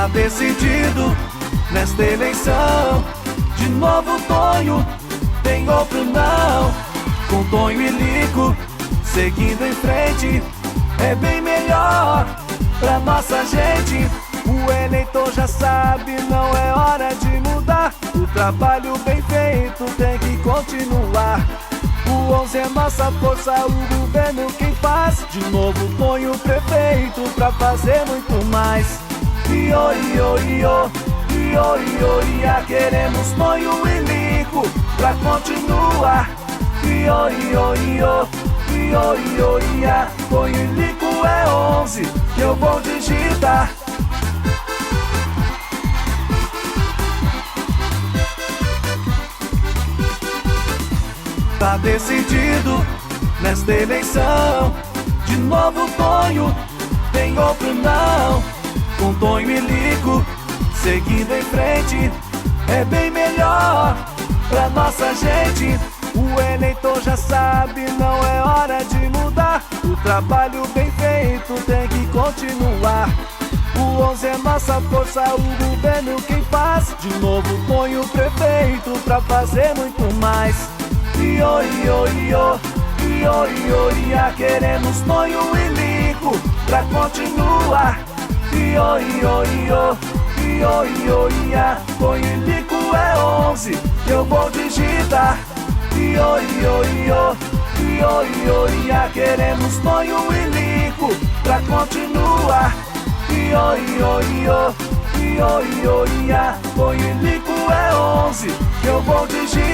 Tá decidido nesta eleição. De novo Tonho, tem outro não. Com Tonho e Lico seguindo em frente, é bem melhor pra nossa gente. O eleitor já sabe, não é hora de mudar. O trabalho bem feito tem que continuar. O 11 é nossa força, o governo quem faz. De novo põe o prefeito pra fazer muito mais. Iô, iô, iô, iô, iô, ia. Queremos Tonho e Lico pra continuar. Iô, iô, iô, iô, iô, ia. Tonho e Lico é 11 que eu vou digitar. Tá decidido nesta eleição. De novo Tonho, tem outro não. Com Tonho e Lico seguindo em frente, é bem melhor pra nossa gente. O eleitor já sabe, não é hora de mudar. O trabalho bem feito tem que continuar. O 11 é nossa força, o governo quem faz. De novo põe o prefeito pra fazer muito mais. Iô, iô, iô, iô, iô, ia. Queremos Tonho e Lico pra continuar. Iô, iô, iô, iô, iô, ia. Tonho e Lico é 11 que eu vou digitar. Iô, iô, iô, iô, iô, ia. Queremos Tonho e Lico pra continuar. Iô, iô, iô, iô, iô, ia. Tonho e Lico é 11 que eu vou digitar.